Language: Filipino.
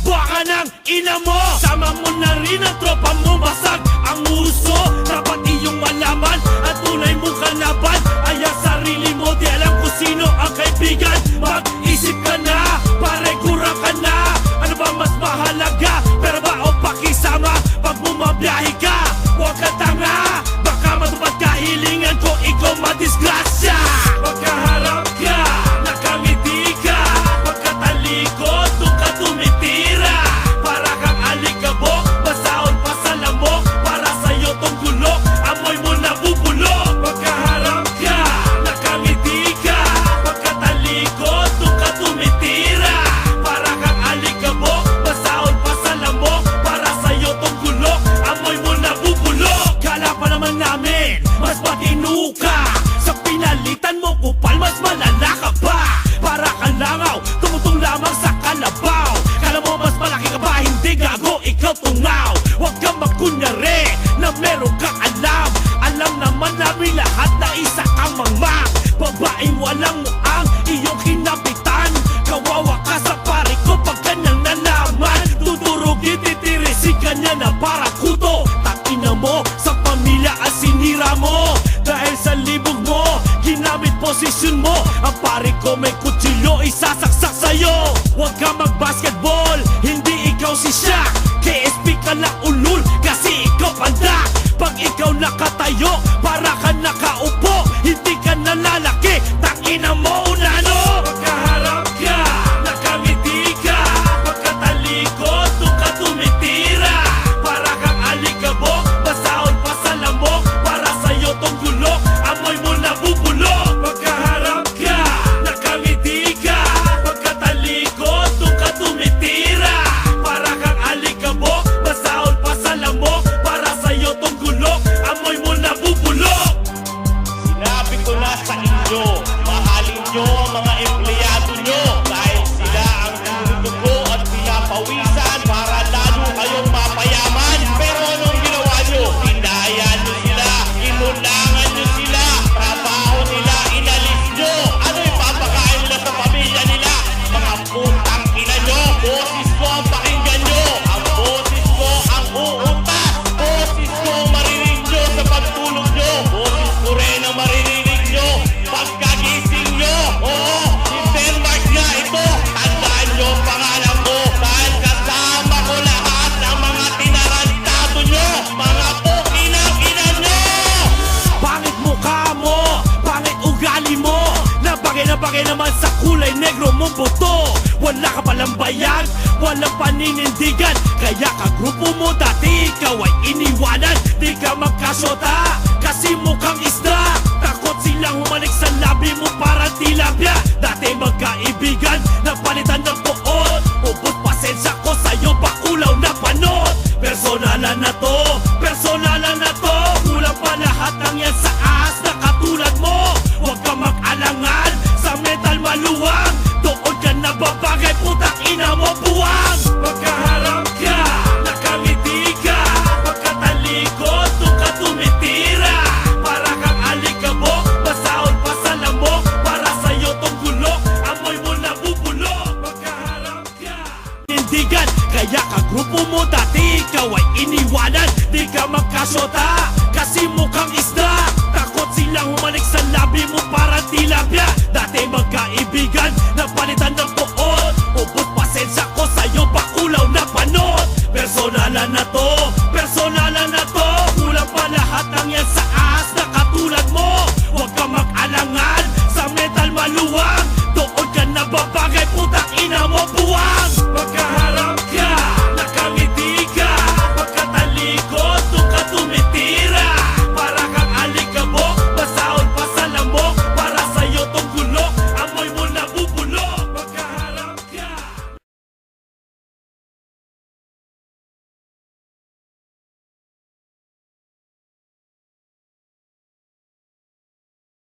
baka ng ina mo. Sama mo na rin ang tropa mo, basag ang uso. Dapat iyong malaman at tunay mong kalaban ay ang sarili mo. Di alam kung sino ang kaibigan. Mag-isip ka na, pare kurang ka na. Ano ba mas mahalaga, pera ba o pakisama? Pag bumabiyahe ka, huwag ka tanga. Baka matupad kahilingan ko, ikaw madisgrasya. Pagkaharap ka, nakangiti ka. Pagkatalikod, doon ka tumitira. Para kang alikabok, basaon pa sa lamok. Para sa'yo tong gulok, amoy mo nabubulok. Pagkaharap ka, nakangiti ka. Pagkatalikod, doon ka tumitira. Para kang alikabok, basaon pa sa lamok. Para sa'yo tong gulok, amoy mo nabubulok. Kala pa naman namin, mas matino ka. Sa pinalitan mo kupal, mas malala ka pa. Para kang langaw, tumutong lamang sa kalabaw. Kala mo mas malaki ka ba, hindi gago, ikaw tungaw. Huwag kang magkunyari na meron kang alam. Alam naman namin lahat na isa kang mangmang. Babaeng walang muang iyong kinapitan. Kawawa ka sa pare ko pag kanyang nalaman. Tuturugin, titirisin kanya na para kuto. Takina mo, sa pamilya ang sinira mo. Dahil sa libog mo, ginamit posisyon mo. Ang pare ko may kutsilyo, isasaksak sa'yo. Huwag ka mag-basketball, hindi ikaw si Shaq. KSP ka na ulul, kasi ikaw pandak. Pag ikaw nakatayo, para ka nakaupo. Hindi ka nalalaki, takina mo unano. Pagkaharap ka, nakangiti ka. Pagkatalikod, doon ka tumitira. Para kang alikabok, basaon pa sa lamok. Para sa'yo tong gulok, amoy mo nabubulok. Pagkaharap ka, nakangiti ka. Pagkatalikod, doon ka tumitira. Para kang alikabok, basaon pa sa lamok. Para sa'yo tong gulok, amoy mo nabubulok. Sinabi ko na sa inyo, mahalin nyo ang mga empleyado nyo. Dahil sila ang tumutugo at pinapawisan para lalo kayong mapayaman. Pero anong ginawa nyo? Pinaya nyo sila, inulangan nyo sila. Trabaho nila, inalis nyo. Ano ipapakain nila sa pamilya nila? Mga putang ina nyo. Boses ko ang pakinggan nyo. Ang boses ko ang uutas. Boses ko ang maririnig nyo sa pagtulog nyo. Boses ko rin ang maririnig nyo pagkagising nyo. Oo, si Denmark nga ito. Tandaan nyo ang pangalan ko. Dahil kasama ko lahat ng mga tinarantado nyo. Mga pukinang ina nyo. Pangit mukha mo, pangit ugali mo. Na bagay naman sa kulay negro mong buto. Wala ka palang bayag, walang paninindigan. Kaya ka grupo mo dati, ikaw ay iniwanan. Di ka magkasyota, kasi mukhang isda. Takot silang humalik sa labi mo para tilapia. Dati magkaibigan, napalitan ng poot. Ubus pasensya ko sa'yo, pakulaw na panot. Personalan na to, personalan na to. Kulang pa lahat ng yan sa ahas na katulad mo. Huwag ka mag-alangan, sa mental maluwang. Doon ka na babagay, putang ina mo buwang. Pagkaharap ka, nakangiti ka. Pagkatalikod, doon ka tumitira. Para kang alikabok, basaon pa sa lamok. Para sa'yo tong gulok, amoy mo nabubulok. Pagkaharap ka, tindigan. Kaya ka grupo mo dati, ikaw ay iniwanan. Di ka magkasyota, kasi mukhang isda. Takot silang humalik sa labi mo para tilapia. Dati magkaibigan, napalitan ng poot. Ubus pasensya ko sa'yo, pakulaw na panot. Personalan na to, personalan na to. Kulang pa lahat ng yan sa